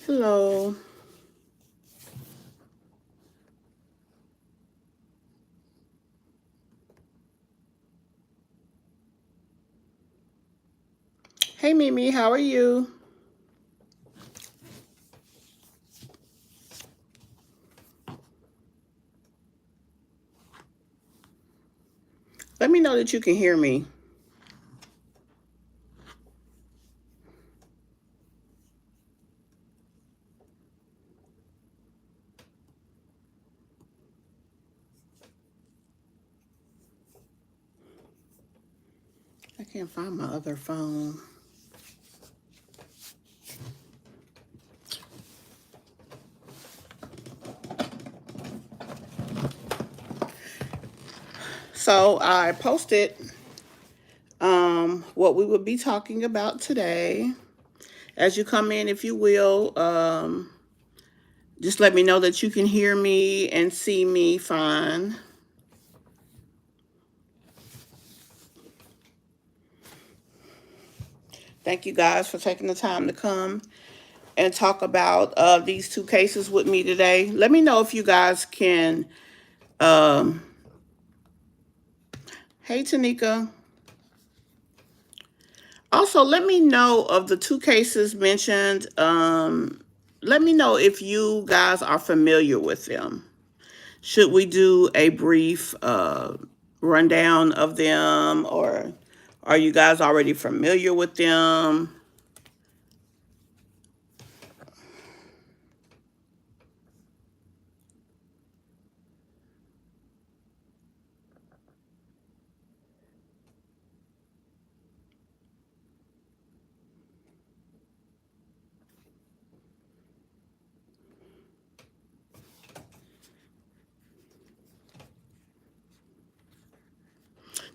Hello. Hey Mimi, how are you? Let me know that you can hear me. I can't find my other phone. So I posted what we would be talking about today. As you come in, if you will, just let me know that you can hear me and see me fine. Thank you guys for taking the time to come and talk about these two cases with me today. Let me know if you guys can. Um, hey, Tanika. Also, let me know of the two cases mentioned. Let me know if you guys are familiar with them. Should we do a brief rundown of them, or are you guys already familiar with them?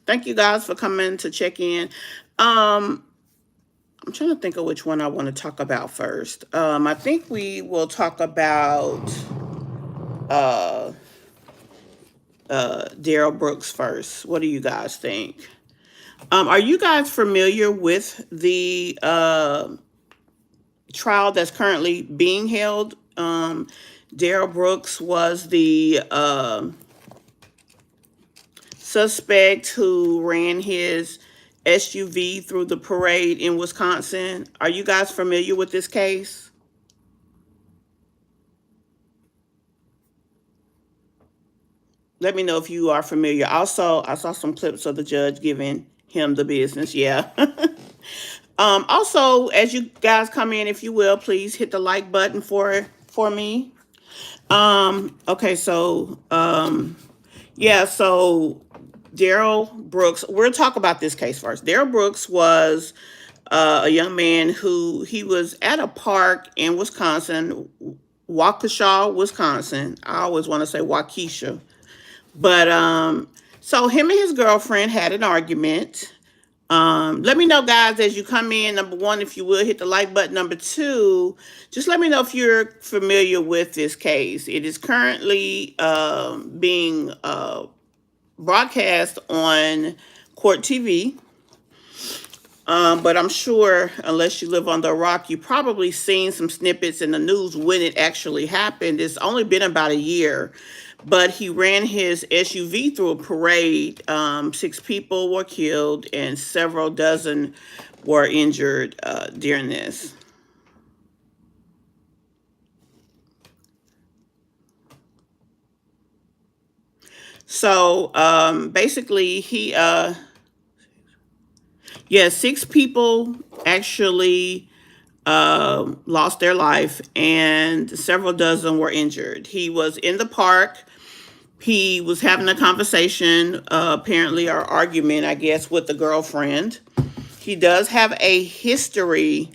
Thank you guys for coming to check in. Um, I'm trying to think of which one I want to talk about first. I think we will talk about uh, Daryl Brooks first. What do you guys think? Are you guys familiar with the trial that's currently being held? Daryl Brooks was the suspect who ran his SUV through the parade in Wisconsin. Are you guys familiar with this case? Let me know if you are familiar. Also, I saw some clips of the judge giving him the business. Yeah. Also, as you guys come in, if you will, please hit the like button for me. Okay, so yeah, so Daryl Brooks. We'll talk about this case first. Daryl Brooks was a young man who he was at a park in Wisconsin, Waukesha, Wisconsin. I always want to say Waukesha, but so him and his girlfriend had an argument. Let me know, guys, as you come in. Number one, if you will, hit the like button. Number two, just let me know if you're familiar with this case. It is currently being broadcast on Court TV. But I'm sure, unless you live on the rock, you probably seen some snippets in the news when it actually happened. It's only been about a year, but he ran his SUV through a parade. 6 people were killed and several dozen were injured during this. So basically, yeah, 6 people actually lost their life and several dozen were injured. He was in the park. He was having a conversation, apparently, or argument, I guess, with the girlfriend. He does have a history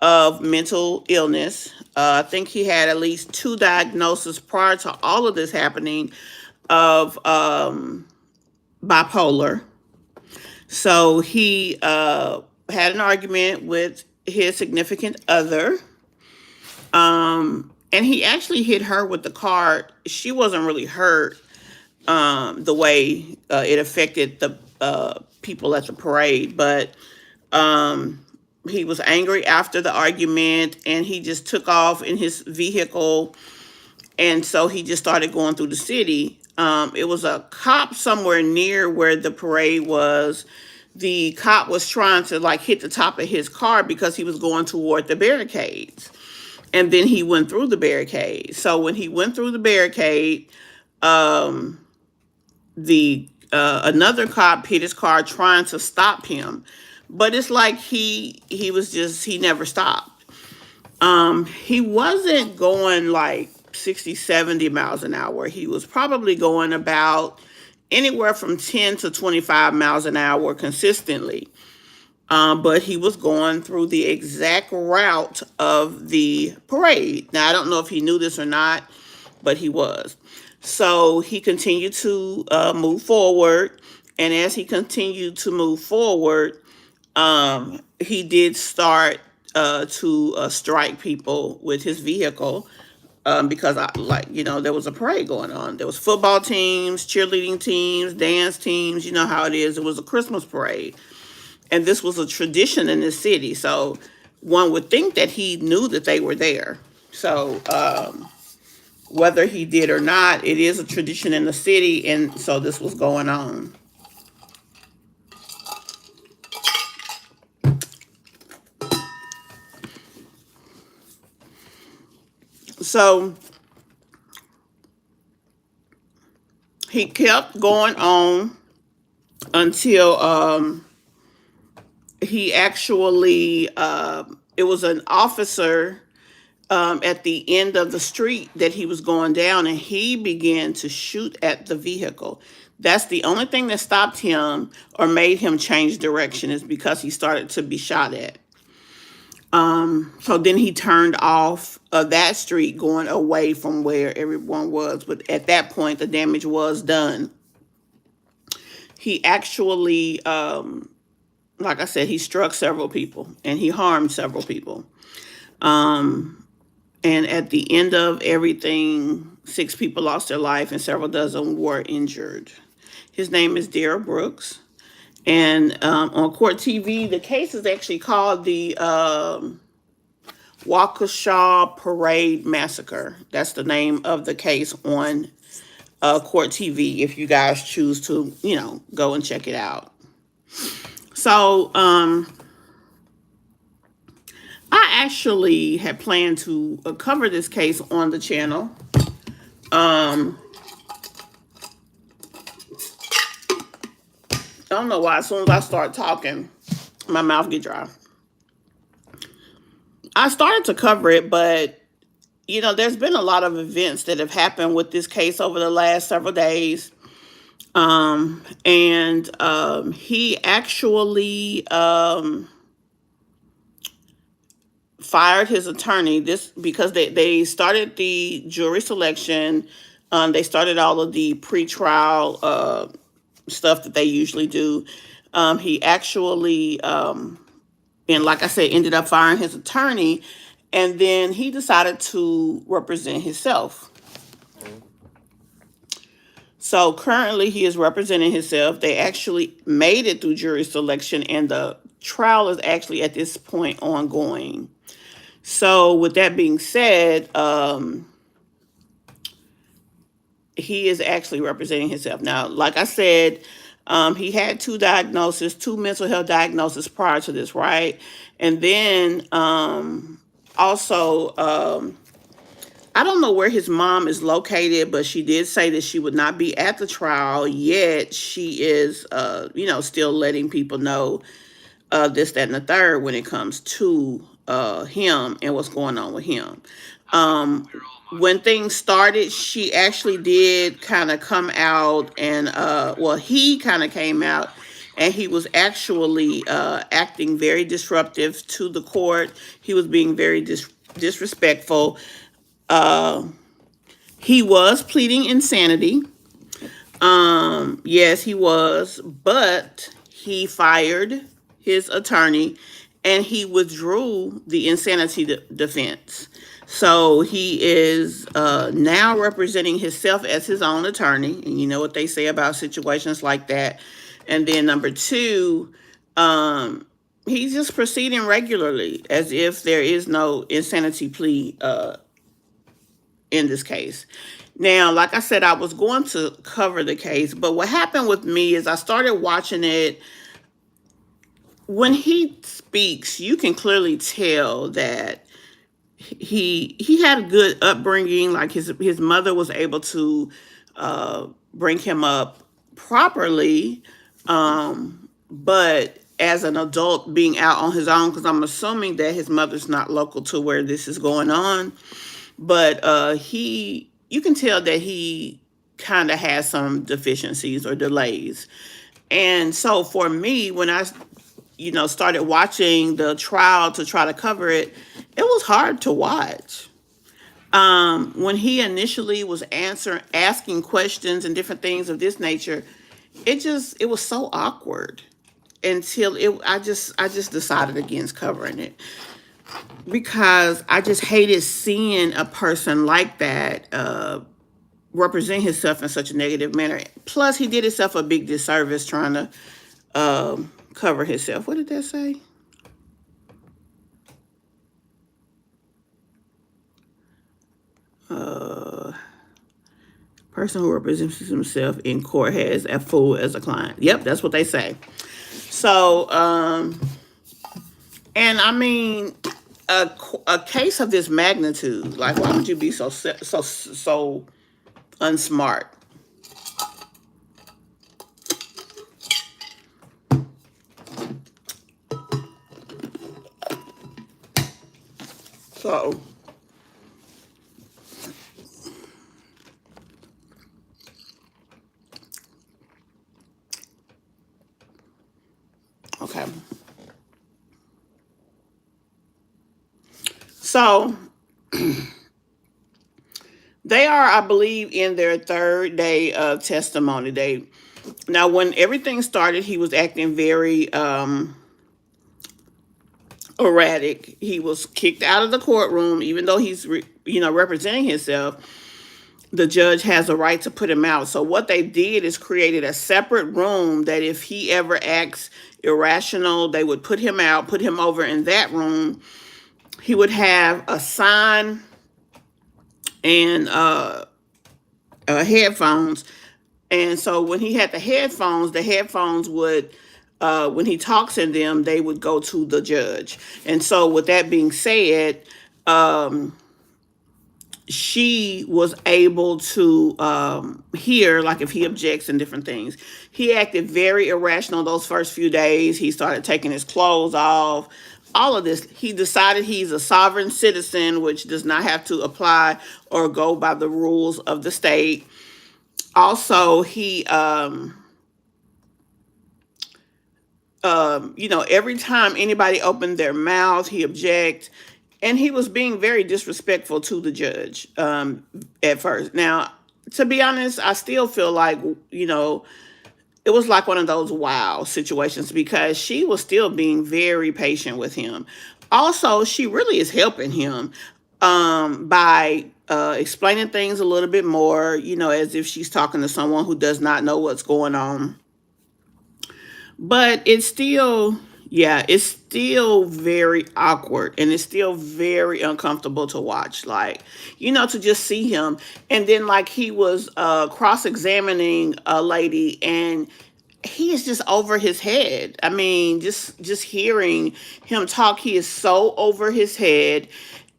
of mental illness. I think he had at least 2 diagnoses prior to all of this happening of bipolar. So he had an argument with his significant other. And he actually hit her with the car. She wasn't really hurt the way it affected the people at the parade, but he was angry after the argument, and he just took off in his vehicle, and so he just started going through the city. It was a cop somewhere near where the parade was. The cop was trying to like hit the top of his car because he was going toward the barricades, and then he went through the barricade. So when he went through the barricade, the another cop hit his car trying to stop him, but it's like he was just he never stopped. He wasn't going like 60, 70 miles an hour. He was probably going about anywhere from 10 to 25 miles an hour consistently. But he was going through the exact route of the parade. Now, I don't know if he knew this or not, but he was. So he continued to move forward. And as he continued to move forward, he did start to strike people with his vehicle, because there was a parade going on. There was football teams, cheerleading teams, dance teams. You know how it is. It was a Christmas parade, and this was a tradition in the city. So one would think that he knew that they were there. So whether he did or not, it is a tradition in the city, and so this was going on. So he kept going on until he actually, it was an officer at the end of the street that he was going down, and he began to shoot at the vehicle. That's the only thing that stopped him or made him change direction, is because he started to be shot at. So then he turned off of that street going away from where everyone was. But at that point, the damage was done. He actually, like I said, he struck several people and he harmed several people. And at the end of everything, 6 people lost their life and several dozen were injured. His name is Daryl Brooks. And on Court TV, the case is actually called the Waukesha Parade Massacre. That's the name of the case on Court TV, if you guys choose to, go and check it out. So I actually had planned to cover this case on the channel. I don't know why, as soon as I start talking, my mouth get dry. I started to cover it, but, there's been a lot of events that have happened with this case over the last several days. He actually fired his attorney because they started the jury selection. They started all of the pretrial stuff that they usually do. He actually, and like I said, ended up firing his attorney, and then he decided to represent himself. So currently he is representing himself. They actually made it through jury selection, and the trial is actually at this point ongoing. So with that being said, he is actually representing himself. Now, like I said, he had 2 mental health diagnoses prior to this, right? And then also, I don't know where his mom is located, but she did say that she would not be at the trial, yet she is, still letting people know this, that, and the third when it comes to him and what's going on with him. When things started, she actually did kind of come out and, he kind of came out and he was actually acting very disruptive to the court. He was being very disrespectful. He was pleading insanity. Yes, he was, but he fired his attorney and he withdrew the insanity defense. So he is now representing himself as his own attorney. And you know what they say about situations like that. And then number 2, he's just proceeding regularly as if there is no insanity plea in this case. Now, like I said, I was going to cover the case, but what happened with me is I started watching it. When he speaks, you can clearly tell that he had a good upbringing. Like his mother was able to bring him up properly, but as an adult being out on his own, because I'm assuming that his mother's not local to where this is going on, but he you can tell that he kind of has some deficiencies or delays. And so for me, when I started watching the trial to try to cover it, it was hard to watch. When he initially was asking questions and different things of this nature, it was so awkward until I just decided against covering it because I just hated seeing a person like that represent himself in such a negative manner. Plus, he did himself a big disservice trying to cover himself. What did that say? Person who represents himself in court has a fool as a client. Yep, that's what they say. So, and I mean, a case of this magnitude, like, why would you be so unsmart? So, okay. So, they are, I believe, in their third day of testimony. Now, when everything started, he was acting very erratic. He was kicked out of the courtroom, even though he's representing himself. The judge has a right to put him out. So what they did is created a separate room that if he ever acts irrational, they would put him out, put him over in that room. He would have a sign and headphones. And so when he had the headphones would, when he talks in them, they would go to the judge. And so with that being said, she was able to hear, like if he objects and different things. He acted very irrational those first few days. He started taking his clothes off. All of this. He decided he's a sovereign citizen, which does not have to apply or go by the rules of the state. Also, he, every time anybody opened their mouth, he object, and he was being very disrespectful to the judge at first. Now, to be honest, I still feel like it was like one of those wow situations because she was still being very patient with him. Also, she really is helping him by explaining things a little bit more, as if she's talking to someone who does not know what's going on. But it's still, yeah, it's still very awkward and it's still very uncomfortable to watch. Like, to just see him. And then, like, he was cross examining a lady and he is just over his head. I mean, just hearing him talk, he is so over his head.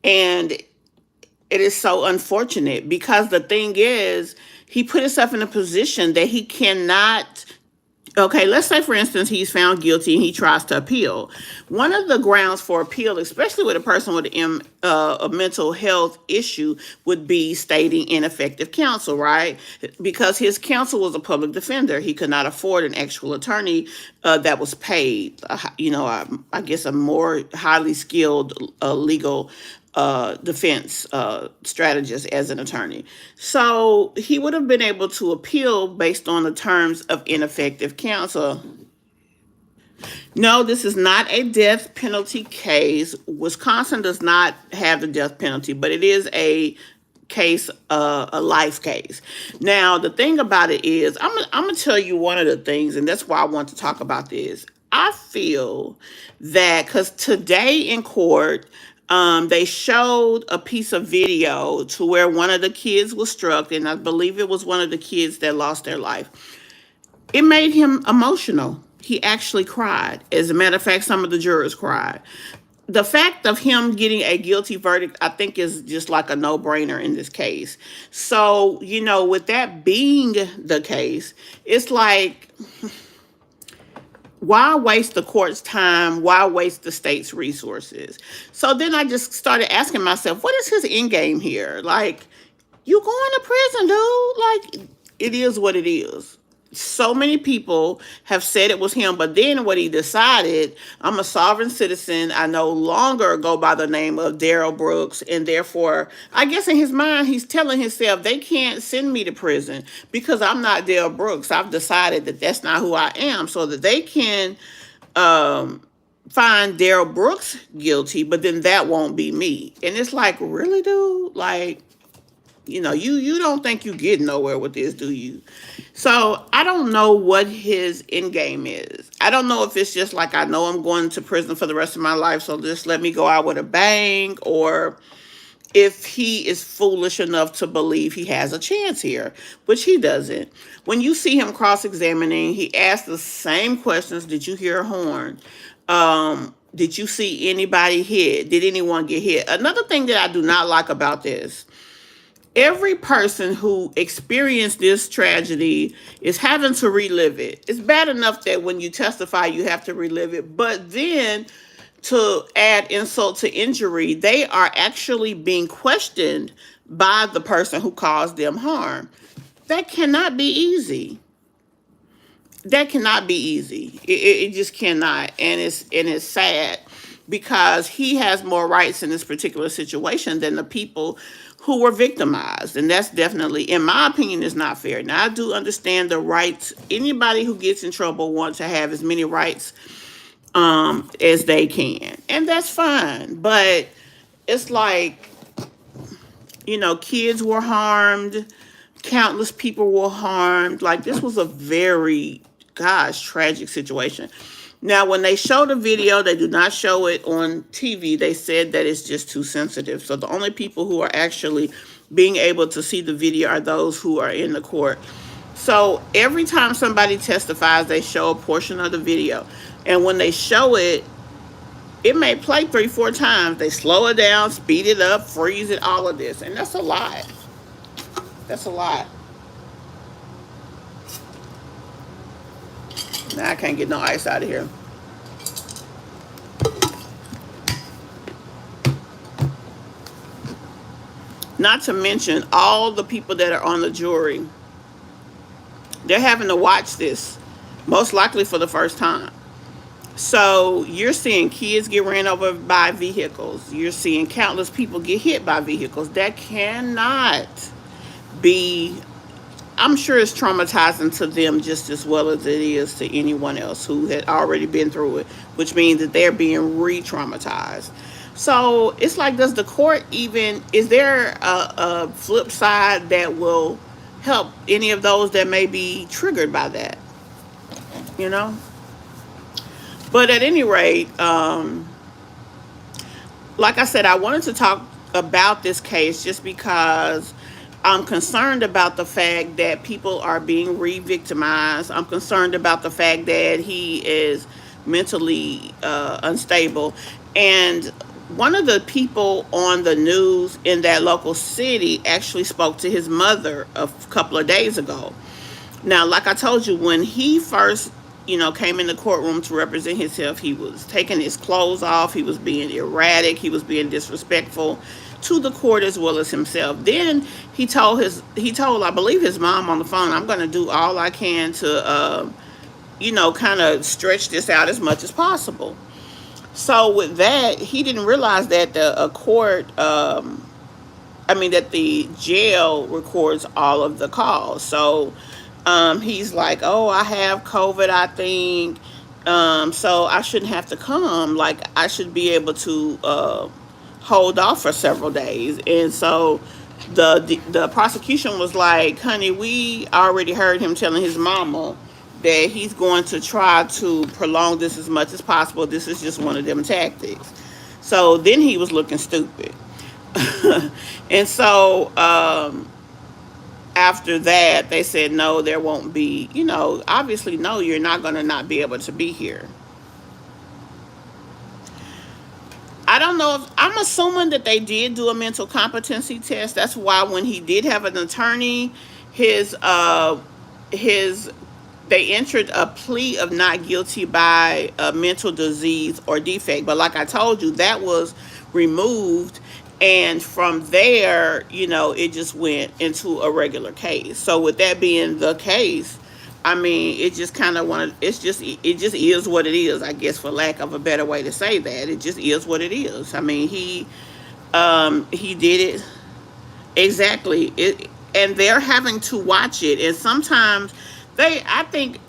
And it is so unfortunate because the thing is, he put himself in a position that he cannot. Okay, let's say, for instance, he's found guilty and he tries to appeal. One of the grounds for appeal, especially with a person with a mental health issue, would be stating ineffective counsel, right? Because his counsel was a public defender. He could not afford an actual attorney that was paid, I guess a more highly skilled legal defense strategist as an attorney. So he would have been able to appeal based on the terms of ineffective counsel. No, this is not a death penalty case. Wisconsin does not have the death penalty, but it is a case, a life case. Now, the thing about it is, I'm gonna tell you one of the things, and that's why I want to talk about this. I feel that because today in court, they showed a piece of video to where one of the kids was struck, and I believe it was one of the kids that lost their life. It made him emotional. He actually cried. As a matter of fact, some of the jurors cried. The fact of him getting a guilty verdict, I think, is just like a no-brainer in this case. So, with that being the case, it's like, why waste the court's time? Why waste the state's resources? So then I just started asking myself, what is his end game here? Like, you going to prison, dude? Like, it is what it is. So many people have said it was him, but then what he decided, I'm a sovereign citizen. I no longer go by the name of Daryl Brooks, and therefore, I guess in his mind, he's telling himself they can't send me to prison because I'm not Daryl Brooks. I've decided that that's not who I am, so that they can find Daryl Brooks guilty, but then that won't be me. And it's like, really, dude? Like, you don't think you get nowhere with this, do you? So I don't know what his end game is. I don't know if it's just like, I know I'm going to prison for the rest of my life, so just let me go out with a bang, or if he is foolish enough to believe he has a chance here, which he doesn't. When you see him cross-examining, he asks the same questions. Did you hear a horn? Did you see anybody hit? Did anyone get hit? Another thing that I do not like about this, every person who experienced this tragedy is having to relive it. It's bad enough that when you testify, you have to relive it. But then to add insult to injury, they are actually being questioned by the person who caused them harm. That cannot be easy. That cannot be easy. It just cannot. And it's sad because he has more rights in this particular situation than the people who were victimized. And that's definitely, in my opinion, is not fair. Now, I do understand the rights. Anybody who gets in trouble wants to have as many rights as they can. And that's fine. But it's like, kids were harmed. Countless people were harmed. Like, this was a very, tragic situation. Now, when they show the video, they do not show it on TV. They said that it's just too sensitive. So the only people who are actually being able to see the video are those who are in the court. So every time somebody testifies, they show a portion of the video. And when they show it, it may play 3-4 times. They slow it down, speed it up, freeze it, all of this. And that's a lot. That's a lot. Now I can't get no ice out of here. Not to mention all the people that are on the jury. They're having to watch this, most likely for the first time. So you're seeing kids get ran over by vehicles. You're seeing countless people get hit by vehicles. That cannot be, I'm sure it's traumatizing to them just as well as it is to anyone else who had already been through it, which means that they're being re-traumatized. So it's like, does the court even, is there a flip side that will help any of those that may be triggered by that? But at any rate, like I said, I wanted to talk about this case just because I'm concerned about the fact that people are being re-victimized. I'm concerned about the fact that he is mentally unstable. And one of the people on the news in that local city actually spoke to his mother a couple of days ago. Now, like I told you, when he first, came in the courtroom to represent himself, he was taking his clothes off. He was being erratic. He was being disrespectful to the court as well as himself. Then he told, I believe, his mom on the phone, I'm going to do all I can to, kind of stretch this out as much as possible. So with that, he didn't realize that that the jail records all of the calls. So he's like, oh, I have COVID, I think. So I shouldn't have to come. Like, I should be able to hold off for several days. And so the prosecution was like, honey, we already heard him telling his mama that he's going to try to prolong this as much as possible. This is just one of them tactics. So then he was looking stupid. And so after that, they said, no, there won't be, obviously, no, you're not going to not be able to be here. I don't know if I'm assuming that they did do a mental competency test. That's why when he did have an attorney, his they entered a plea of not guilty by a mental disease or defect. But like I told you, that was removed. And from there, it just went into a regular case. So with that being the case, I mean, it just kind of it just is what it is, I guess, for lack of a better way to say that. It just is what it is. I mean, he did it. Exactly. And they're having to watch it. And sometimes I think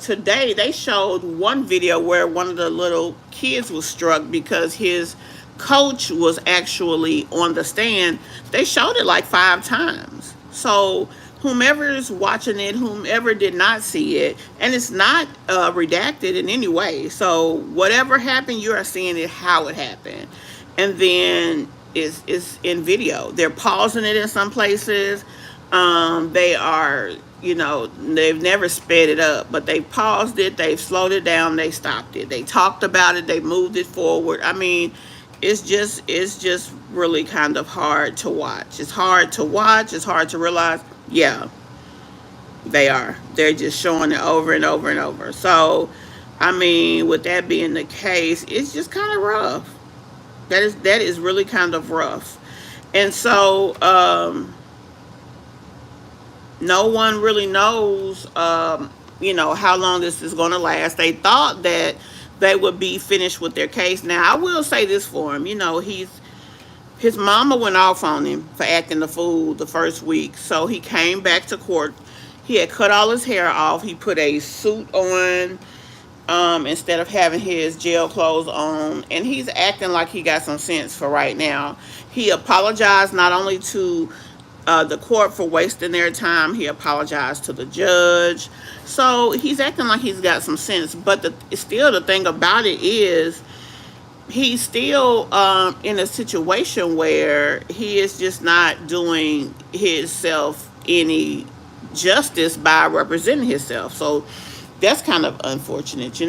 today they showed one video where one of the little kids was struck because his coach was actually on the stand. They showed it like 5 times. So whomever is watching it, whomever did not see it, and it's not redacted in any way. So whatever happened, you are seeing it how it happened. And then it's in video. They're pausing it in some places. They are, they've never sped it up, but they paused it, they've slowed it down, they stopped it. They talked about it, they moved it forward. I mean, it's just really kind of hard to watch. It's hard to watch, it's hard to realize, yeah, they are. They're just showing it over and over and over. So, I mean, with that being the case, it's just kind of rough. That is really kind of rough. And so, no one really knows, how long this is going to last. They thought that they would be finished with their case. Now, I will say this for him. His mama went off on him for acting the fool the first week. So he came back to court. He had cut all his hair off. He put a suit on instead of having his jail clothes on. And he's acting like he got some sense for right now. He apologized not only to the court for wasting their time. He apologized to the judge. So he's acting like he's got some sense. But still, the thing about it is, he's still in a situation where he is just not doing himself any justice by representing himself. So that's kind of unfortunate,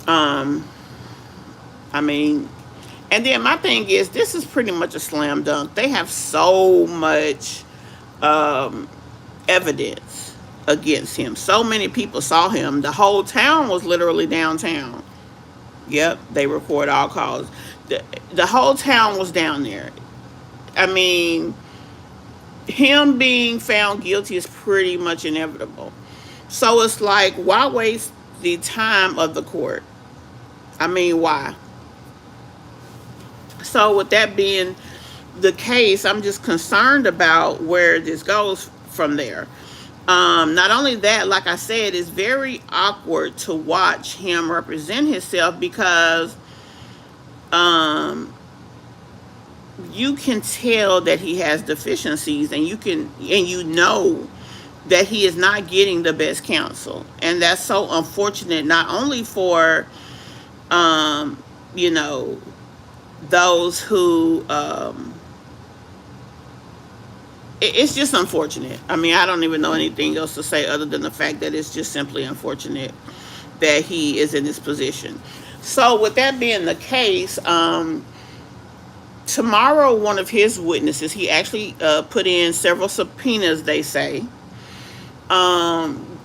I mean, and then my thing is, this is pretty much a slam dunk. They have so much evidence against him. So many people saw him. The whole town was literally downtown. Yep, they record all calls. The whole town was down there. I mean, him being found guilty is pretty much inevitable. So it's like, why waste the time of the court? I mean, why? So with that being the case, I'm just concerned about where this goes from there. Not only that, like I said, it's very awkward to watch him represent himself because you can tell that he has deficiencies, and you know that he is not getting the best counsel. And that's so unfortunate, not only for those who it's just unfortunate. I mean, I don't even know anything else to say other than the fact that it's just simply unfortunate that he is in this position. So with that being the case, tomorrow one of his witnesses, he actually put in several subpoenas, they say.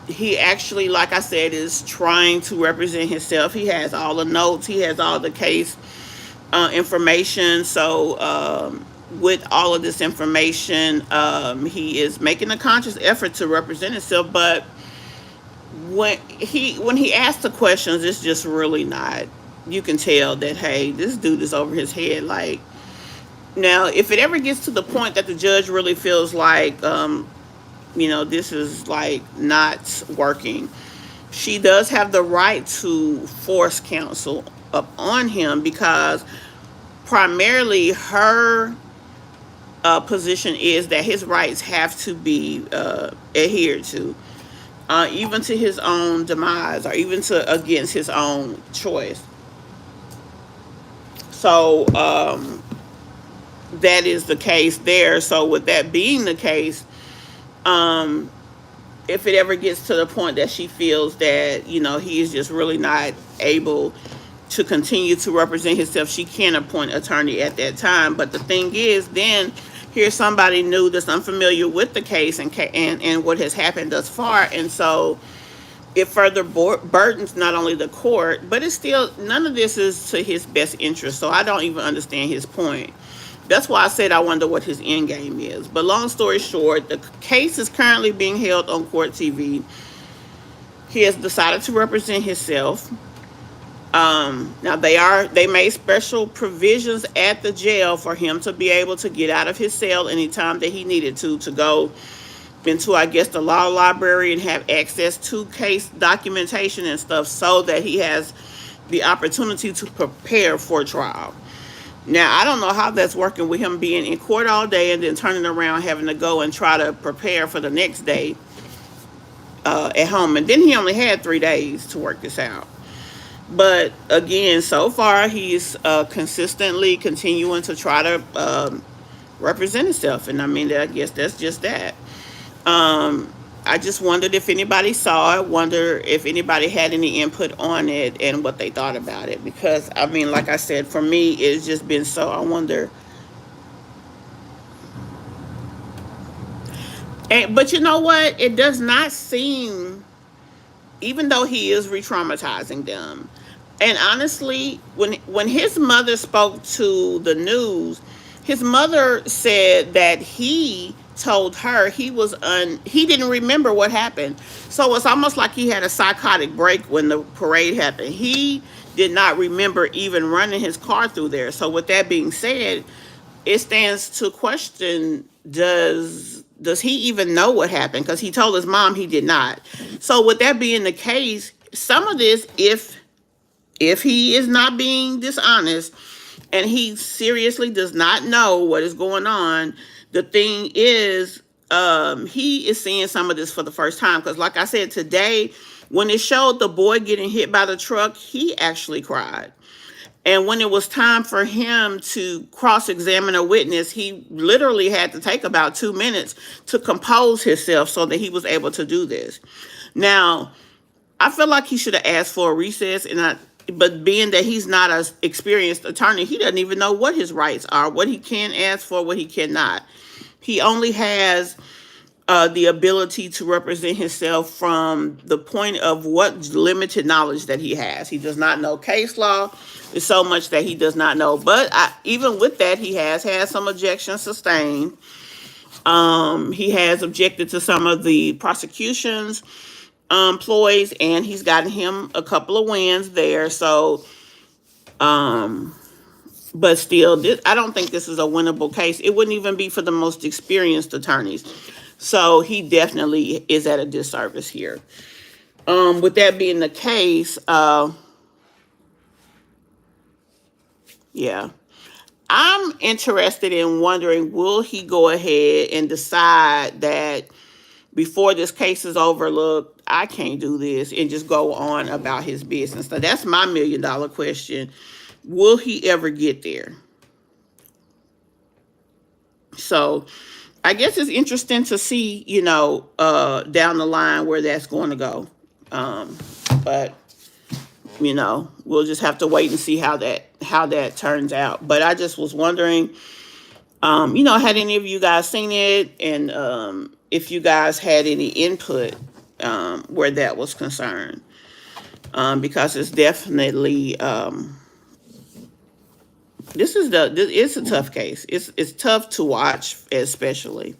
He actually, like I said, is trying to represent himself. He has all the notes, he has all the case information. So with all of this information, he is making a conscious effort to represent himself. But when he asks the questions, it's just really not. You can tell that, hey, this dude is over his head. Like, now, if it ever gets to the point that the judge really feels like, this is like not working, she does have the right to force counsel up on him, because primarily her position is that his rights have to be adhered to. even to his own demise or even to against his own choice. So that is the case there. So with that being the case, um, if it ever gets to the point that she feels that he is just really not able to continue to represent himself, she can appoint attorney at that time. But the thing is, then here's somebody new that's unfamiliar with the case and what has happened thus far, and so it further burdens not only the court, but it's still none of this is to his best interest. So I don't even understand his point. That's why I said I wonder what his end game is. But long story short, the case is currently being held on court TV. He has decided to represent himself. Now they made special provisions at the jail for him to be able to get out of his cell anytime that he needed to go into, I guess, the law library and have access to case documentation and stuff so that he has the opportunity to prepare for trial. Now, I don't know how that's working with him being in court all day and then turning around having to go and try to prepare for the next day at home. And then he only had 3 days to work this out. But again, so far, he's consistently continuing to try to represent himself. And I mean, I guess that's just that. I just wondered if anybody saw it, wonder if anybody had any input on it and what they thought about it. Because, I mean, like I said, for me, it's just been so, I wonder. But you know what? It does not seem, even though he is re-traumatizing them. And honestly, when his mother spoke to the news, his mother said that he told her he didn't remember what happened. So it's almost like he had a psychotic break when the parade happened. He did not remember even running his car through there. So with that being said, it stands to question, does he even know what happened? Because he told his mom he did not. So with that being the case, some of this, if he is not being dishonest and he seriously does not know what is going on, the thing is, he is seeing some of this for the first time. Because like I said, today, when it showed the boy getting hit by the truck, he actually cried. And when it was time for him to cross-examine a witness, he literally had to take about 2 minutes to compose himself so that he was able to do this. Now, I feel like he should have asked for a recess, but being that he's not an experienced attorney, he doesn't even know what his rights are, what he can ask for, what he cannot. He only has the ability to represent himself from the point of what limited knowledge that he has. He does not know case law. There's so much that he does not know. But even with that, he has had some objections sustained. He has objected to some of the prosecution's ploys, and he's gotten him a couple of wins there. So, but still, I don't think this is a winnable case. It wouldn't even be for the most experienced attorneys. So he definitely is at a disservice here. With that being the case, yeah. I'm interested in wondering, will he go ahead and decide that before this case is over, look, I can't do this, and just go on about his business? So that's my $1,000,000 question. Will he ever get there? So I guess it's interesting to see, down the line where that's going to go. But we'll just have to wait and see how that turns out. But I just was wondering, had any of you guys seen it, and if you guys had any input where that was concerned, because it's definitely it's a tough case. It's tough to watch, especially.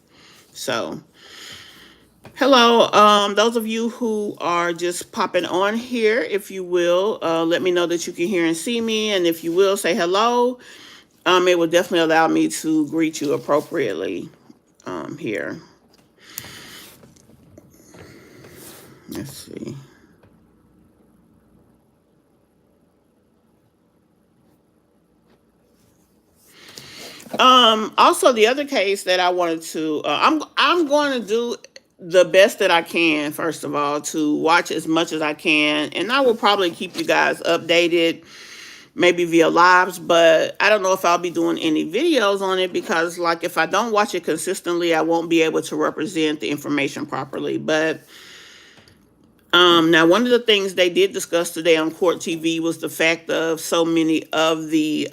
So, hello, those of you who are just popping on here, if you will, let me know that you can hear and see me, and if you will, say hello. It will definitely allow me to greet you appropriately here. Let's see. Also, the other case that I wanted to, I'm going to do the best that I can, first of all, to watch as much as I can. And I will probably keep you guys updated, maybe via lives, but I don't know if I'll be doing any videos on it because, like, if I don't watch it consistently, I won't be able to represent the information properly. But now, one of the things they did discuss today on Court TV was the fact of so many of the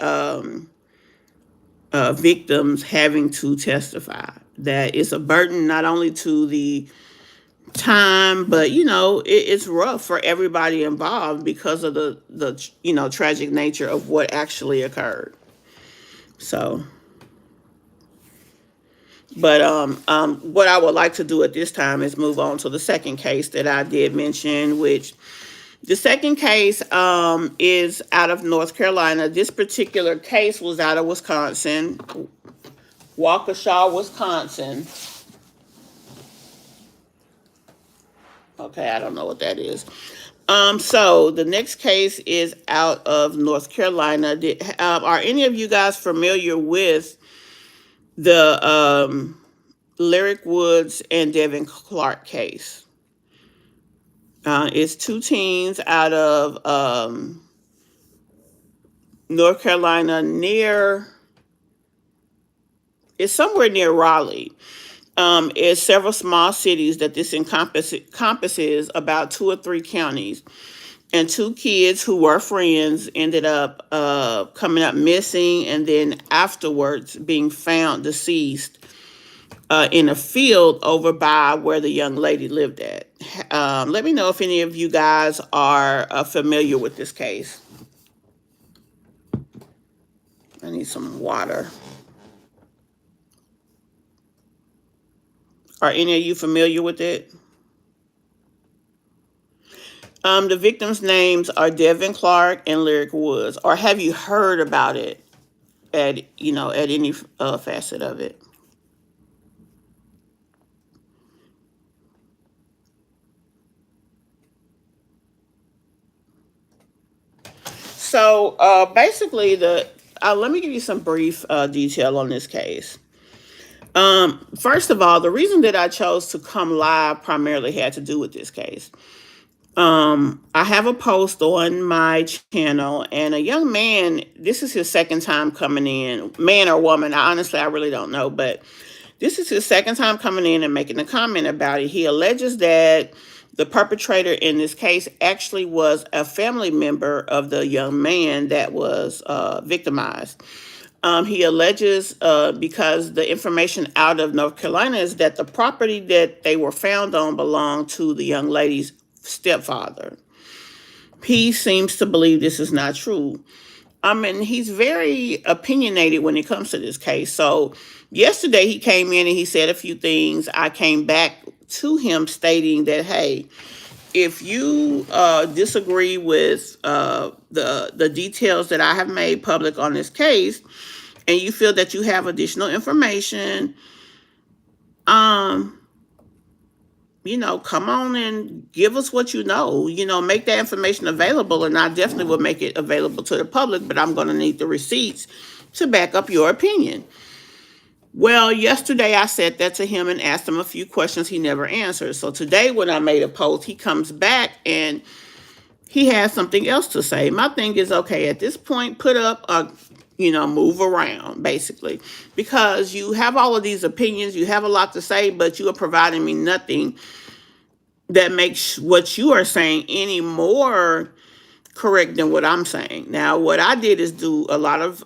victims having to testify. That it's a burden not only to the time, but it's rough for everybody involved because of the tragic nature of what actually occurred. So, but what I would like to do at this time is move on to the second case that I did mention, which the second case is out of North Carolina. This particular case was out of Wisconsin, Waukesha, Wisconsin. Okay, I don't know what that is. So the next case is out of North Carolina. Are any of you guys familiar with the Lyric Woods and Devin Clark case? It's two teens out of North Carolina it's somewhere near Raleigh. It's several small cities that this encompasses about 2 or 3 counties. And 2 kids who were friends ended up coming up missing and then afterwards being found deceased in a field over by where the young lady lived at. Let me know if any of you guys are familiar with this case. I need some water. Are any of you familiar with it? The victims' names are Devin Clark and Lyric Woods. Or have you heard about it at any facet of it? So basically, let me give you some brief detail on this case. First of all, the reason that I chose to come live primarily had to do with this case. I have a post on my channel, and a young man, this is his second time coming in, man or woman, I really don't know, but this is his second time coming in and making a comment about it. He alleges that the perpetrator in this case actually was a family member of the young man that was victimized. He alleges, because the information out of North Carolina is that the property that they were found on belonged to the young lady's stepfather. He seems to believe this is not true. He's very opinionated when it comes to this case. So yesterday he came in and he said a few things. I came back to him stating that, hey, if you disagree with the details that I have made public on this case, and you feel that you have additional information, come on and give us what you know. Make that information available, and I definitely will make it available to the public, but I'm going to need the receipts to back up your opinion. Well, yesterday I said that to him and asked him a few questions he never answered. So today when I made a post, he comes back and he has something else to say. My thing is, okay, at this point, put up move around, basically, because you have all of these opinions, you have a lot to say, but you are providing me nothing that makes what you are saying any more correct than what I'm saying. Now, what I did is do a lot of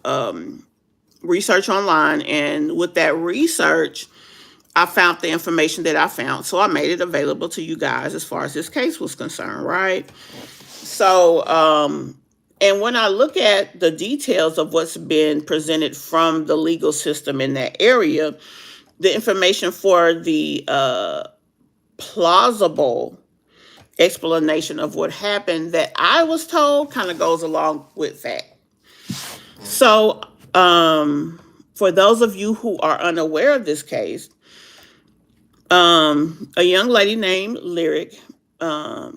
research online, and with that research, I found the information that I found, so I made it available to you guys as far as this case was concerned, right? So, and when I look at the details of what's been presented from the legal system in that area, the information for the plausible explanation of what happened that I was told kind of goes along with that. So, for those of you who are unaware of this case, a young lady named Lyric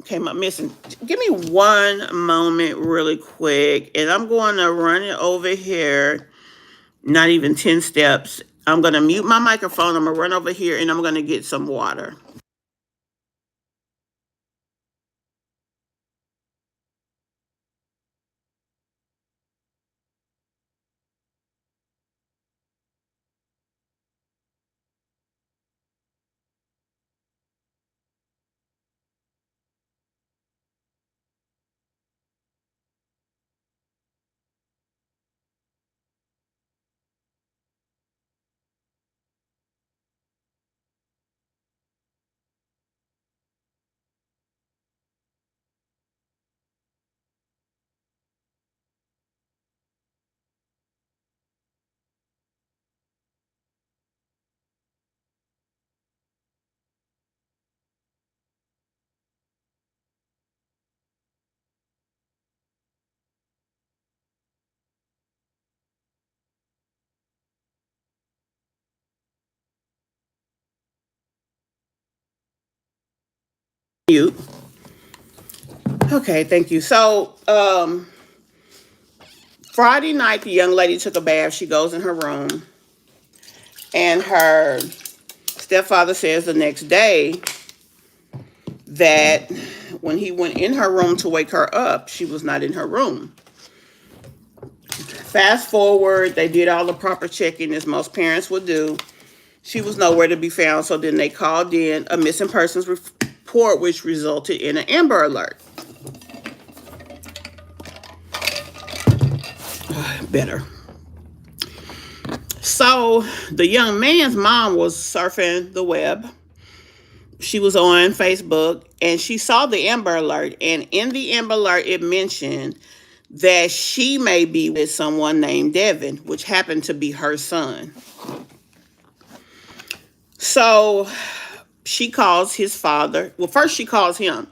came up missing. Give me one moment really quick, and I'm going to run it over here, not even 10 steps. I'm going to mute my microphone. I'm going to run over here, and I'm going to get some water. Mute. Okay, thank you. So, Friday night, the young lady took a bath. She goes in her room, and her stepfather says the next day that when he went in her room to wake her up, she was not in her room. Fast forward, they did all the proper checking as most parents would do. She was nowhere to be found, so then they called in a missing persons report, which resulted in an Amber Alert. Better. So the young man's mom was surfing the web. She was on Facebook and she saw the Amber Alert. And in the Amber Alert, it mentioned that she may be with someone named Devin, which happened to be her son. So she calls his father. Well, first she calls him.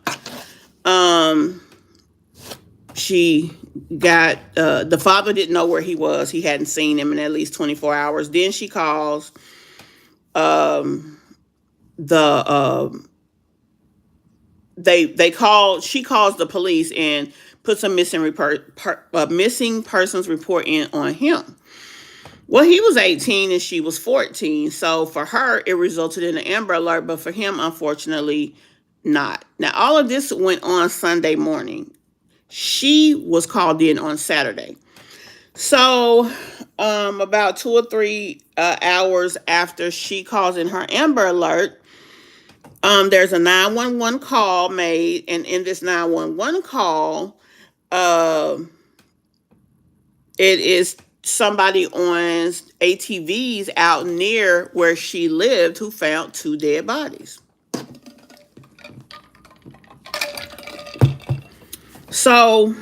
She got, the father didn't know where he was. He hadn't seen him in at least 24 hours. Then she calls she calls the police and puts a missing persons report in on him. Well, he was 18 and she was 14. So for her, it resulted in an Amber Alert, but for him, unfortunately, not. Now, all of this went on Sunday morning. She was called in on Saturday. So about 2 or 3 hours after she calls in her Amber Alert, there's a 911 call made. And in this 911 call, it is somebody on ATVs out near where she lived who found 2 dead bodies. So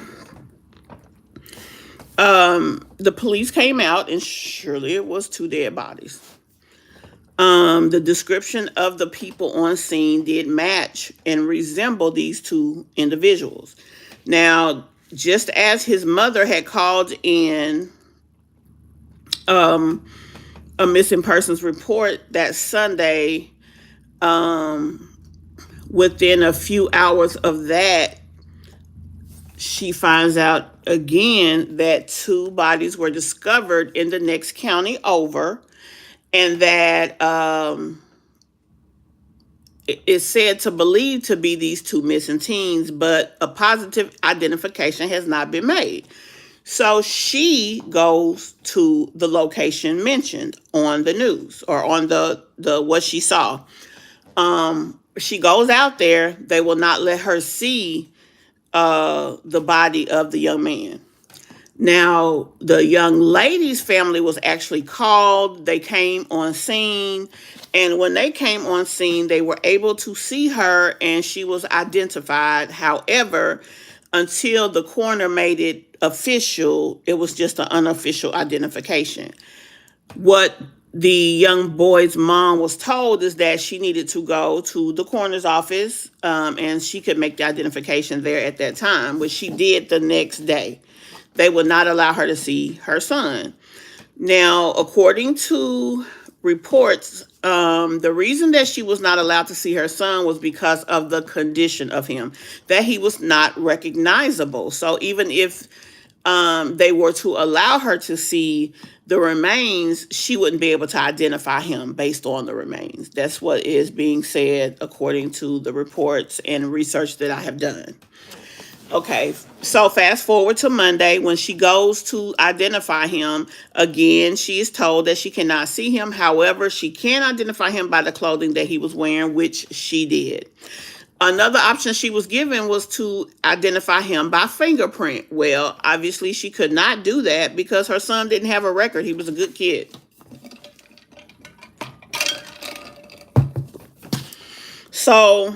the police came out and surely it was 2 dead bodies. The description of the people on scene did match and resemble these 2 individuals. Now, just as his mother had called in a missing persons report that Sunday, within a few hours of that, she finds out again that 2 bodies were discovered in the next county over, and that it is said to believe to be these 2 missing teens, but a positive identification has not been made. So she goes to the location mentioned on the news or on the what she saw. She goes out there. They will not let her see the body of the young man. Now, the young lady's family was actually called. They came on scene. And when they came on scene, they were able to see her and she was identified. However, until the coroner made it official, it was just an unofficial identification. What the young boy's mom was told is that she needed to go to the coroner's office and she could make the identification there at that time, which she did the next day. They would not allow her to see her son. Now, according to reports, the reason that she was not allowed to see her son was because of the condition of him, that he was not recognizable. So even if they were to allow her to see the remains, she wouldn't be able to identify him based on the remains. That's what is being said according to the reports and research that I have done. Okay, so fast forward to Monday when she goes to identify him. Again, she is told that she cannot see him. However, she can identify him by the clothing that he was wearing, which she did. Another option she was given was to identify him by fingerprint. Well, obviously she could not do that because her son didn't have a record. He was a good kid. So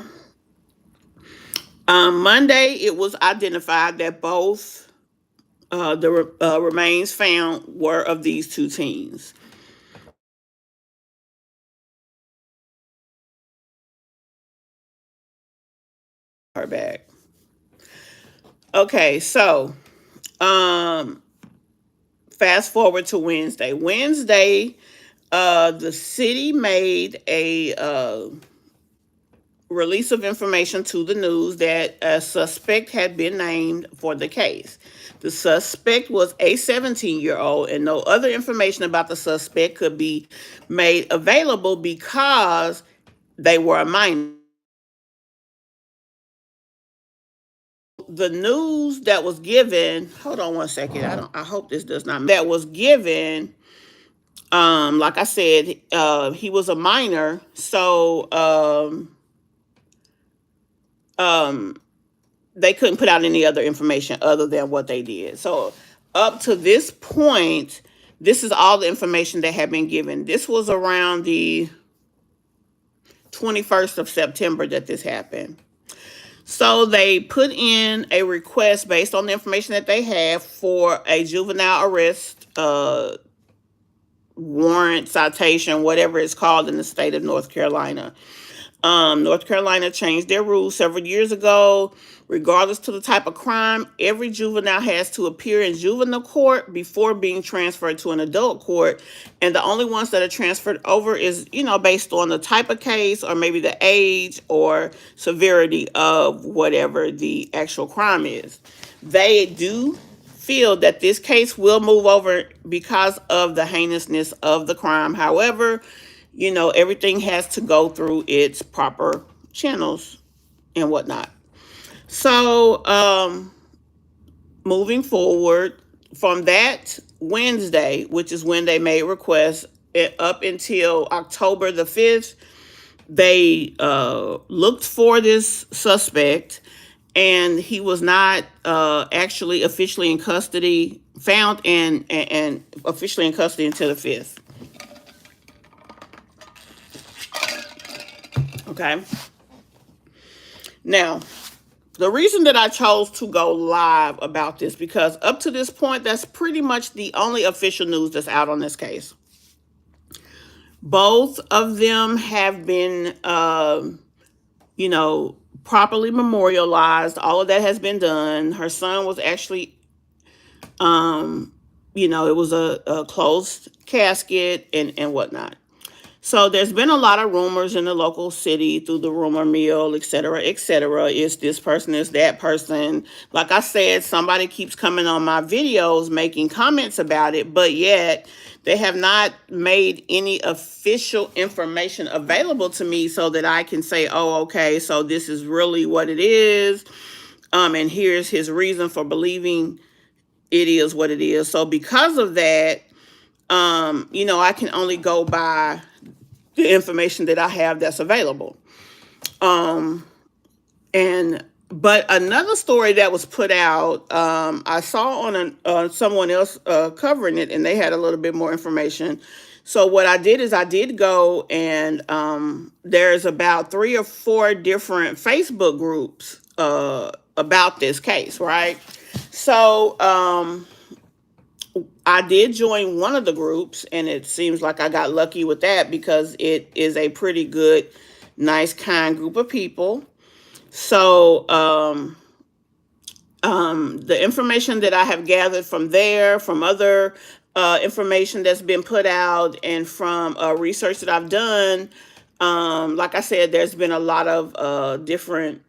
Monday, it was identified that both the remains found were of these 2 teens. Her back. Okay, so fast forward to Wednesday. Wednesday, the city made a release of information to the news that a suspect had been named for the case. The suspect was a 17-year-old, and no other information about the suspect could be made available because they were a minor. The news that was given, hold on one second. I hope this does not that was given, like I said, he was a minor, so they couldn't put out any other information other than what they did. So up to this point, this is all the information that had been given. This was around the 21st of September that this happened. So they put in a request based on the information that they have for a juvenile arrest warrant, citation, whatever it's called in the state of North Carolina. North Carolina changed their rules several years ago. Regardless to the type of crime, every juvenile has to appear in juvenile court before being transferred to an adult court. And the only ones that are transferred over is, based on the type of case or maybe the age or severity of whatever the actual crime is. They do feel that this case will move over because of the heinousness of the crime. However, everything has to go through its proper channels and whatnot. So, moving forward from that Wednesday, which is when they made requests, up until October the 5th, they looked for this suspect, and he was not actually officially in custody, found and officially in custody until the 5th. Okay. Now, the reason that I chose to go live about this, because up to this point, that's pretty much the only official news that's out on this case. Both of them have been, properly memorialized. All of that has been done. Her son was actually, it was a closed casket and whatnot. So there's been a lot of rumors in the local city through the rumor mill, et cetera, et cetera. Is this person, is that person? Like I said, somebody keeps coming on my videos making comments about it, but yet they have not made any official information available to me so that I can say, oh, okay, so this is really what it is. And here's his reason for believing it is what it is. So because of that, I can only go by the information that I have that's available. But another story that was put out, I saw on someone else covering it, and they had a little bit more information. So what I did is I did go, and there's about 3 or 4 different Facebook groups about this case, right? So I did join one of the groups, and it seems like I got lucky with that because it is a pretty good, nice, kind group of people. So the information that I have gathered from there, from other information that's been put out, and from research that I've done, like I said, there's been a lot of different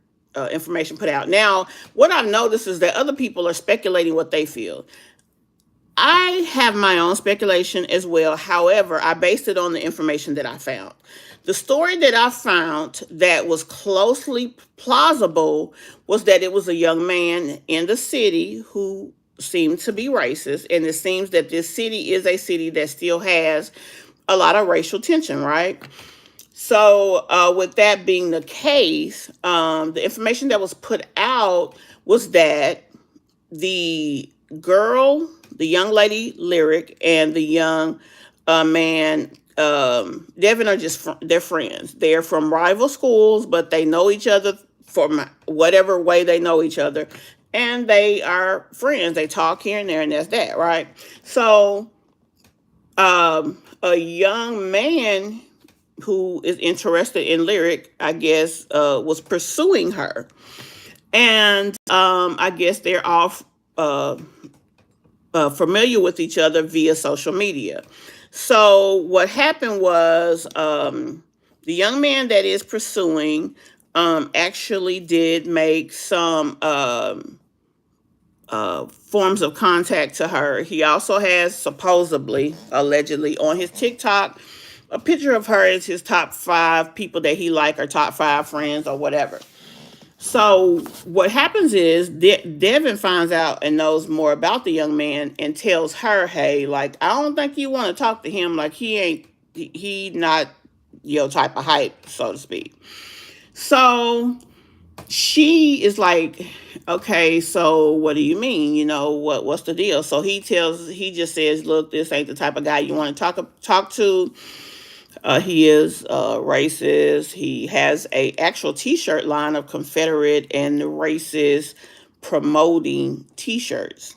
information put out. Now, what I've noticed is that other people are speculating what they feel. I have my own speculation as well. However, I based it on the information that I found. The story that I found that was closely plausible was that it was a young man in the city who seemed to be racist. And it seems that this city is a city that still has a lot of racial tension, right? So with that being the case, the information that was put out was that the young lady, Lyric, and the young man, Devin, they're friends. They're from rival schools, but they know each other from whatever way they know each other. And they are friends. They talk here and there, and that's that, right? So a young man who is interested in Lyric, I guess, was pursuing her. And I guess they're all familiar with each other via social media. So what happened was the young man that is pursuing actually did make some forms of contact to her. He also has supposedly, allegedly, on his TikTok, a picture of her as his top 5 people that he like, or top 5 friends, or whatever. So what happens is Devin finds out and knows more about the young man and tells her, "Hey, like, I don't think you want to talk to him. Like, he not your type of hype, so to speak." So she is like, "Okay, so what do you mean? What's the deal?" So he just says, "Look, this ain't the type of guy you want to talk to. He is racist. He has a actual T-shirt line of Confederate and racist promoting T-shirts.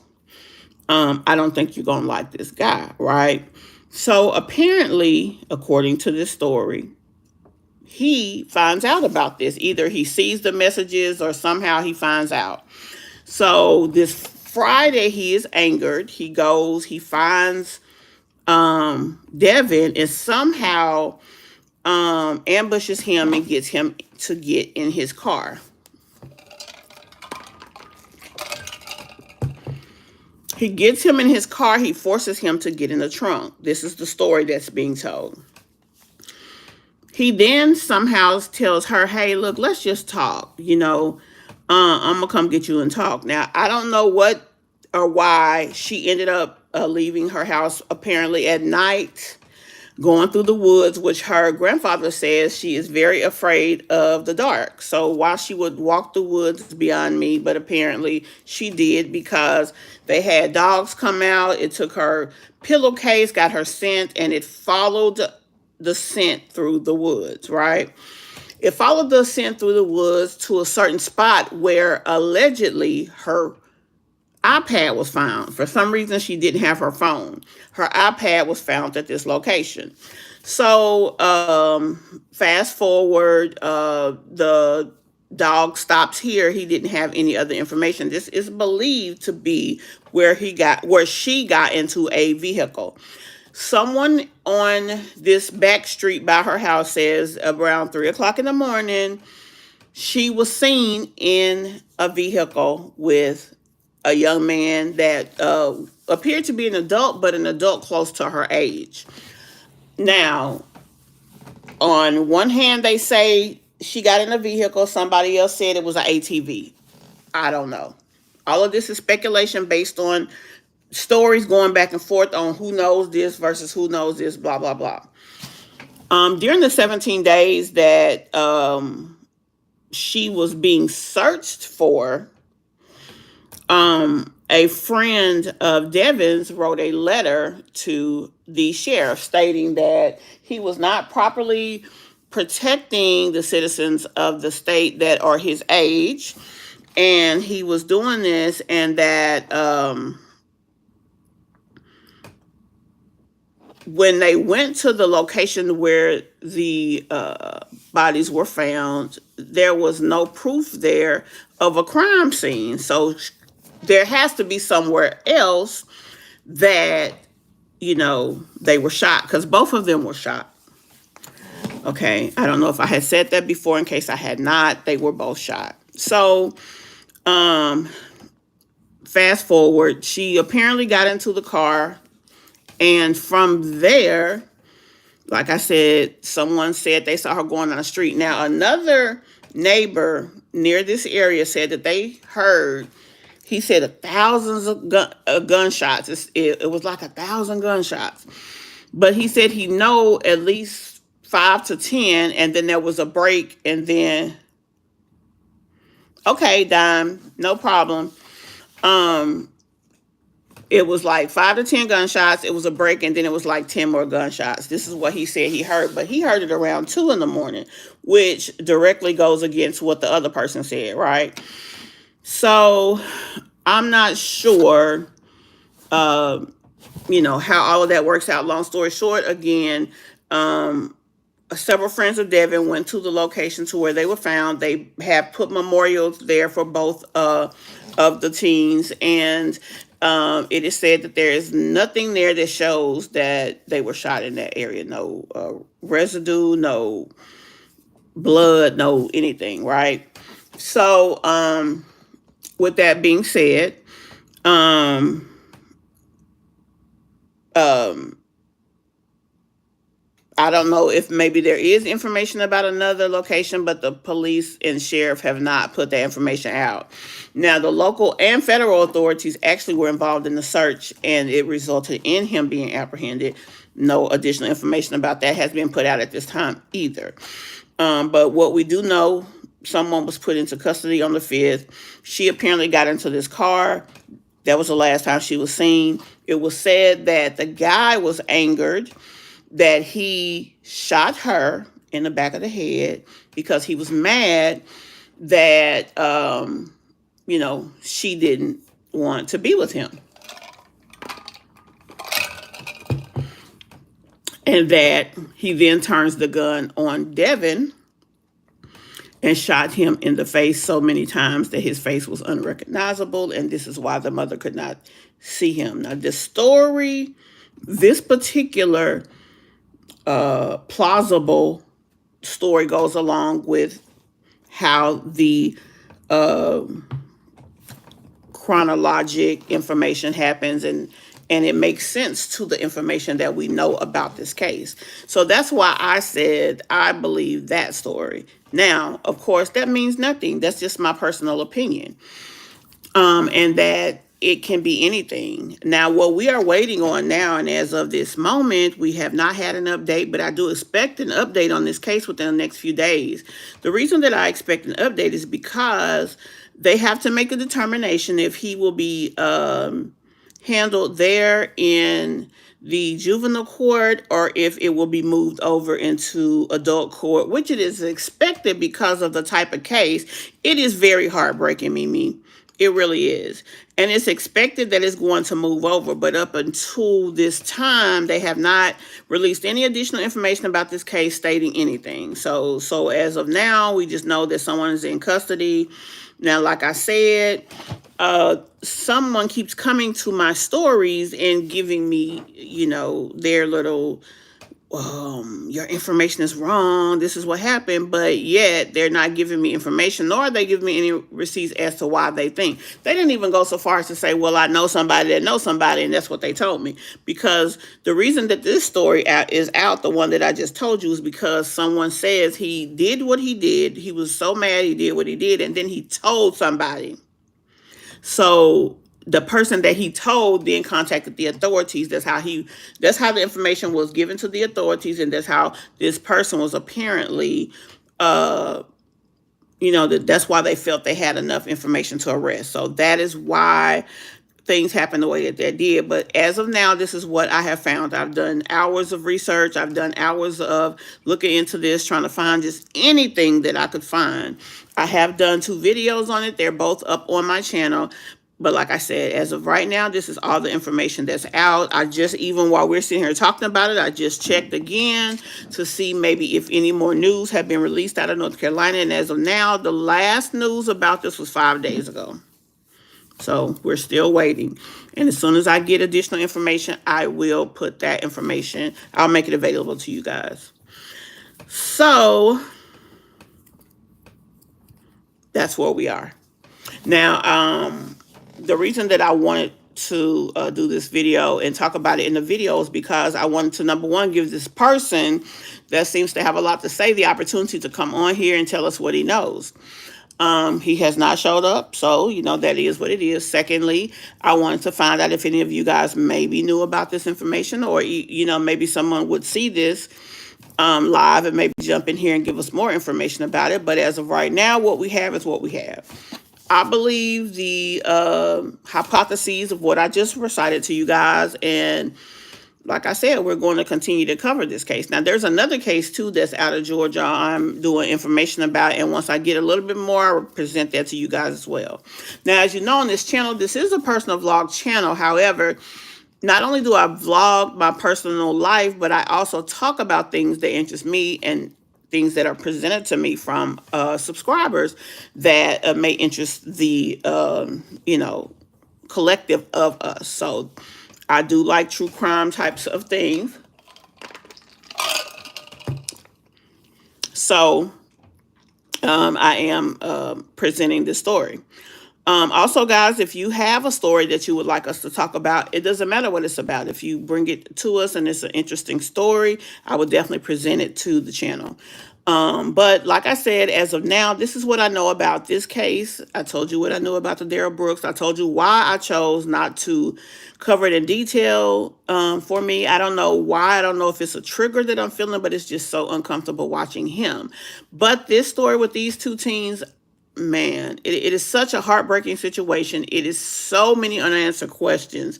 I don't think you're gonna like this guy, right?" So apparently, according to this story, he finds out about this. Either he sees the messages or somehow he finds out. So this Friday, he is angered. He goes, he finds Devin, and somehow ambushes him and gets him to get in his car. He gets him in his car. He forces him to get in the trunk. This is the story that's being told. He then somehow tells her, "Hey, look, let's just talk. I'm going to come get you and talk." Now, I don't know what or why she ended up leaving her house apparently at night, going through the woods, which her grandfather says she is very afraid of the dark. So while she would walk the woods beyond me, but apparently she did, because they had dogs come out. It took her pillowcase, got her scent, and it followed the scent through the woods, right? It followed the scent through the woods to a certain spot where allegedly her iPad was found. For some reason, she didn't have her phone. Her iPad was found at this location. So, fast forward, the dog stops here. He didn't have any other information. This is believed to be where she got into a vehicle. Someone on this back street by her house says around 3 o'clock in the morning, she was seen in a vehicle with a young man that appeared to be an adult, but an adult close to her age. Now, on one hand, they say she got in a vehicle. Somebody else said it was an ATV. I don't know. All of this is speculation based on stories going back and forth on who knows this versus who knows this, blah, blah, blah. During the 17 days that she was being searched for, a friend of Devin's wrote a letter to the sheriff stating that he was not properly protecting the citizens of the state that are his age, and he was doing this, and that when they went to the location where the bodies were found, there was no proof there of a crime scene. So there has to be somewhere else that, they were shot, because both of them were shot. Okay, I don't know if I had said that before. In case I had not, they were both shot. So, fast forward, she apparently got into the car, and from there, like I said, someone said they saw her going down the street. Now, another neighbor near this area said that they heard, he said, thousands of gunshots. It was like 1,000 gunshots. But he said he know at least 5 to 10, and then there was a break, and then, okay, Dime, no problem. It was like 5 to 10 gunshots. It was a break, and then it was like 10 more gunshots. This is what he said he heard, but he heard it around 2 in the morning, which directly goes against what the other person said, right? So I'm not sure, how all of that works out. Long story short, again, several friends of Devin went to the location to where they were found. They have put memorials there for both of the teens, and it is said that there is nothing there that shows that they were shot in that area. No residue, no blood, no anything, right? So, with that being said, um, um, I don't know if maybe there is information about another location, but the police and sheriff have not put that information out. Now, the local and federal authorities actually were involved in the search, and it resulted in him being apprehended. No additional information about that has been put out at this time either. But what we do know, someone was put into custody on the 5th. She apparently got into this car. That was the last time she was seen. It was said that the guy was angered that he shot her in the back of the head because he was mad that she didn't want to be with him, and that he then turns the gun on Devin and shot him in the face so many times that his face was unrecognizable, and this is why the mother could not see him. Now, this particular plausible story goes along with how the chronologic information happens, and it makes sense to the information that we know about this case. So that's why I said I believe that story. Now, of course, that means nothing. That's just my personal opinion. And that it can be anything. Now, what we are waiting on now, and as of this moment, we have not had an update, but I do expect an update on this case within the next few days. The reason that I expect an update is because they have to make a determination if he will be handled there in the juvenile court or if it will be moved over into adult court, which it is expected because of the type of case. It is very heartbreaking, Mimi. It really is. And it's expected that it's going to move over. But up until this time, they have not released any additional information about this case stating anything. So as of now, we just know that someone is in custody. Now, like I said, someone keeps coming to my stories and giving me, their little, your information is wrong. This is what happened. But yet they're not giving me information, nor are they giving me any receipts as to why they think. They didn't even go so far as to say, well, I know somebody that knows somebody, and that's what they told me. Because the reason that this story is out, the one that I just told you, is because someone says he did what he did. He was so mad he did what he did, and then he told somebody. So the person that he told then contacted the authorities. That's how the information was given to the authorities, and that's how this person was apparently, that's why they felt they had enough information to arrest. So that is why things happened the way that they did. But as of now, this is what I have found. I've done hours of research. I've done hours of looking into this, trying to find just anything that I could find. I have done 2 videos on it. They're both up on my channel. But like I said, as of right now, this is all the information that's out. Even while we're sitting here talking about it, I just checked again to see maybe if any more news have been released out of North Carolina. And as of now, the last news about this was 5 days ago. So we're still waiting. And as soon as I get additional information, I will put that information. I'll make it available to you guys. So that's where we are. Now, the reason that I wanted to do this video and talk about it in the video is because I wanted to, number one, give this person that seems to have a lot to say the opportunity to come on here and tell us what he knows. He has not showed up, so, that is what it is. Secondly, I wanted to find out if any of you guys maybe knew about this information, or, maybe someone would see this live and maybe jump in here and give us more information about it. But as of right now, what we have is what we have. I believe the hypotheses of what I just recited to you guys, and like I said, we're going to continue to cover this case. Now, there's another case, too, that's out of Georgia I'm doing information about, and once I get a little bit more, I'll present that to you guys as well. Now, as you know, on this channel, this is a personal vlog channel. However, not only do I vlog my personal life, but I also talk about things that interest me and things that are presented to me from subscribers that may interest the, collective of us. So I do like true crime types of things. So I am presenting this story. Also, guys, if you have a story that you would like us to talk about, it doesn't matter what it's about. If you bring it to us and it's an interesting story, I would definitely present it to the channel. But like I said, as of now, this is what I know about this case. I told you what I knew about the Daryl Brooks. I told you why I chose not to cover it in detail. For me, I don't know why. I don't know if it's a trigger that I'm feeling, but it's just so uncomfortable watching him. But this story with these two teens, man, it is such a heartbreaking situation. It is so many unanswered questions.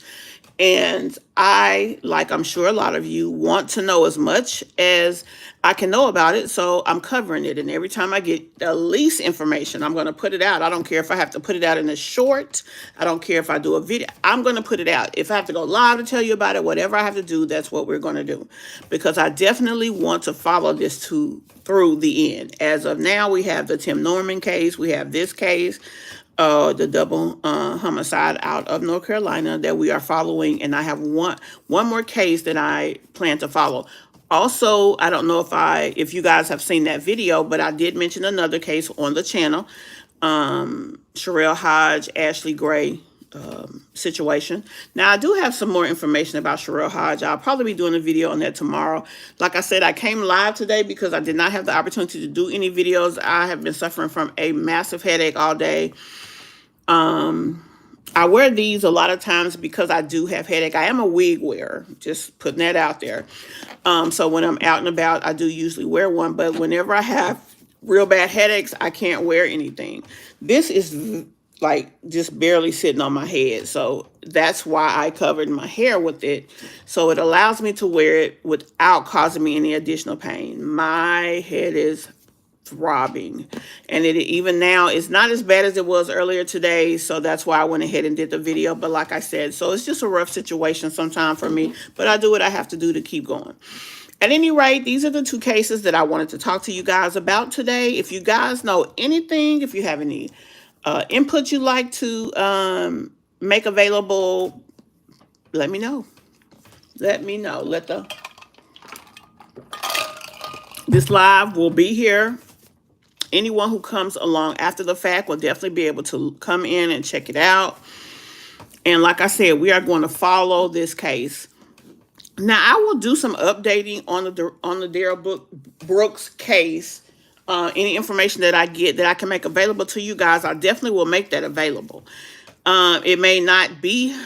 And I, like I'm sure a lot of you, want to know as much as I can know about it. So I'm covering it. And every time I get the least information, I'm going to put it out. I don't care if I have to put it out in a short. I don't care if I do a video. I'm going to put it out. If I have to go live to tell you about it, whatever I have to do, that's what we're going to do. Because I definitely want to follow this through the end. As of now, we have the Tim Norman case. We have this case, the double homicide out of North Carolina that we are following, and I have one more case that I plan to follow. Also, I don't know if you guys have seen that video, but I did mention another case on the channel, Sherelle Hodge, Ashley Gray situation. Now, I do have some more information about Sherelle Hodge. I'll probably be doing a video on that tomorrow. Like I said, I came live today because I did not have the opportunity to do any videos. I have been suffering from a massive headache all day. I wear these a lot of times because I do have headache. I am a wig wearer, just putting that out there. So when I'm out and about, I do usually wear one. But whenever I have real bad headaches, I can't wear anything. This is like just barely sitting on my head. So that's why I covered my hair with it. So it allows me to wear it without causing me any additional pain. My head is throbbing, and it even now is not as bad as it was earlier today, so that's why I went ahead and did the video. But like I said, so it's just a rough situation sometimes for me, but I do what I have to do to keep going. At any rate, these are the two cases that I wanted to talk to you guys about today. If you guys know anything, if you have any input you'd like to make available, let me know. This live will be here. Anyone who comes along after the fact will definitely be able to come in and check it out. And like I said, we are going to follow this case. Now, I will do some updating on the Daryl Brooks case. Any information that I get that I can make available to you guys, I definitely will make that available. It may not be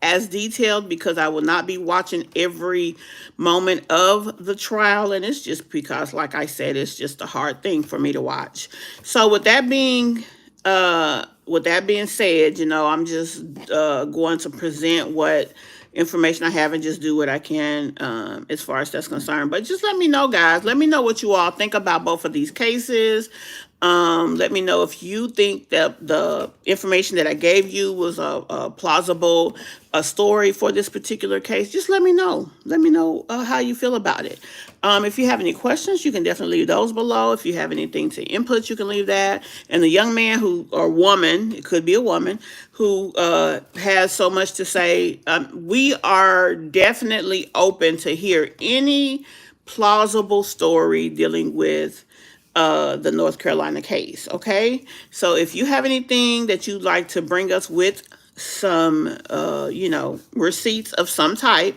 as detailed because I will not be watching every moment of the trial, and it's just because, like I said, it's just a hard thing for me to watch. So with that being said, I'm just going to present what information I have and just do what I can as far as that's concerned. But just let me know, guys. Let me know what you all think about both of these cases. Let me know if you think that the information that I gave you was a plausible story for this particular case. Just let me know. Let me know how you feel about it. If you have any questions, you can definitely leave those below. If you have anything to input, you can leave that. And the young man or woman, it could be a woman, who has so much to say, we are definitely open to hear any plausible story dealing with the North Carolina case, okay? So if you have anything that you'd like to bring us with some, receipts of some type,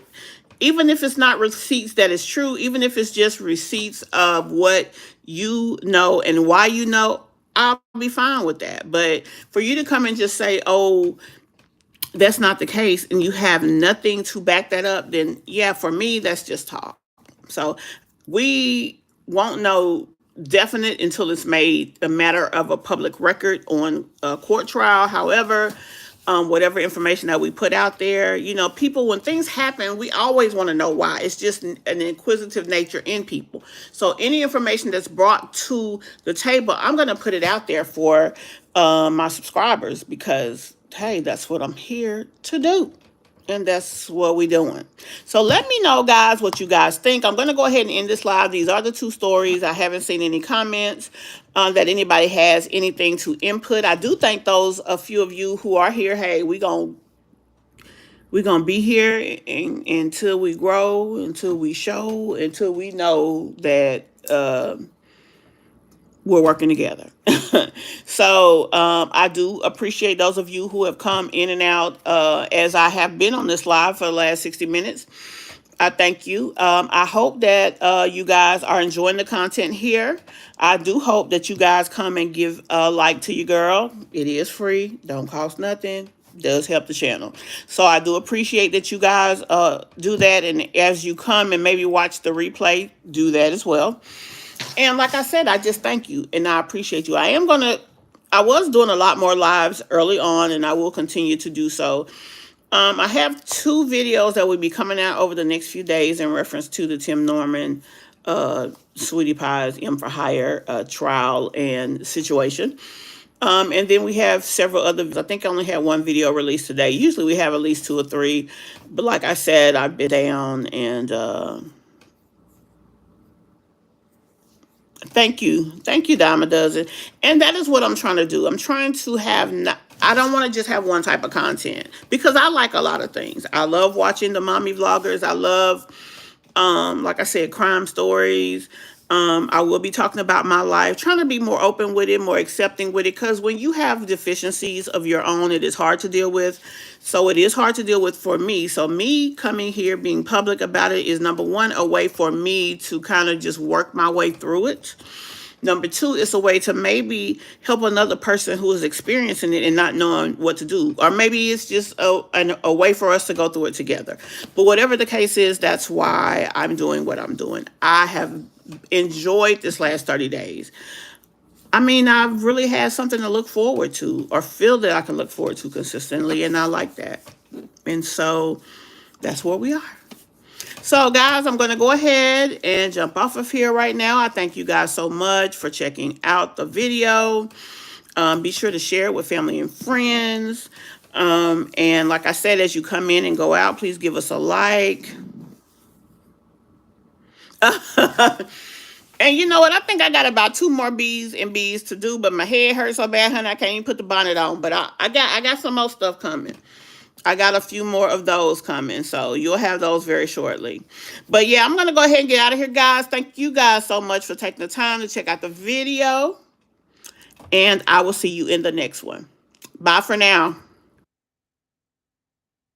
even if it's not receipts that is true, even if it's just receipts of what you know and why you know, I'll be fine with that. But for you to come and just say, oh, that's not the case, and you have nothing to back that up, then yeah, for me, that's just talk. So we won't know definite until it's made a matter of a public record on a court trial. However, whatever information that we put out there, people, when things happen, we always want to know why. It's just an inquisitive nature in people. So any information that's brought to the table, I'm going to put it out there for my subscribers because, hey, that's what I'm here to do. And that's what we're doing. So let me know, guys, what you guys think. I'm going to go ahead and end this live. These are the two stories. I haven't seen any comments that anybody has anything to input. I do thank a few of you who are here. Hey, we're going to be here until we grow, until we show, until we know that we're working together. So I do appreciate those of you who have come in and out as I have been on this live for the last 60 minutes. I thank you. I hope that you guys are enjoying the content here. I do hope that you guys come and give a like to your girl. It is free, don't cost nothing. Does help the channel. So I do appreciate that you guys do that. And as you come and maybe watch the replay, do that as well. And like I said, I just thank you and I appreciate you. I was doing a lot more lives early on and I will continue to do so. I have 2 videos that will be coming out over the next few days in reference to the Tim Norman, Sweetie Pie's M for Hire trial and situation. And then we have several other, I think I only had 1 video released today. Usually we have at least 2 or 3. But like I said, I've been down and thank you. Thank you, Dime a Dozen. And that is what I'm trying to do. I'm trying to have, I don't want to just have one type of content because I like a lot of things. I love watching the mommy vloggers. I love, like I said, crime stories. I will be talking about my life, trying to be more open with it, more accepting with it, because when you have deficiencies of your own, it is hard to deal with. So it is hard to deal with for me. So me coming here, being public about it is number 1, a way for me to kind of just work my way through it. Number 2, it's a way to maybe help another person who is experiencing it and not knowing what to do. Or maybe it's just a way for us to go through it together. But whatever the case is, that's why I'm doing what I'm doing. I have enjoyed this last 30 days. I mean, I've really had something to look forward to or feel that I can look forward to consistently, and I like that. And so that's where we are. So, guys, I'm going to go ahead and jump off of here right now. I thank you guys so much for checking out the video. Be sure to share it with family and friends. And like I said, as you come in and go out, please give us a like. And you know what? I think I got about 2 more B's and B's to do, but my head hurts so bad, honey, I can't even put the bonnet on. But I got some more stuff coming. I got a few more of those coming, so you'll have those very shortly. But yeah, I'm going to go ahead and get out of here, guys. Thank you guys so much for taking the time to check out the video. And I will see you in the next one. Bye for now.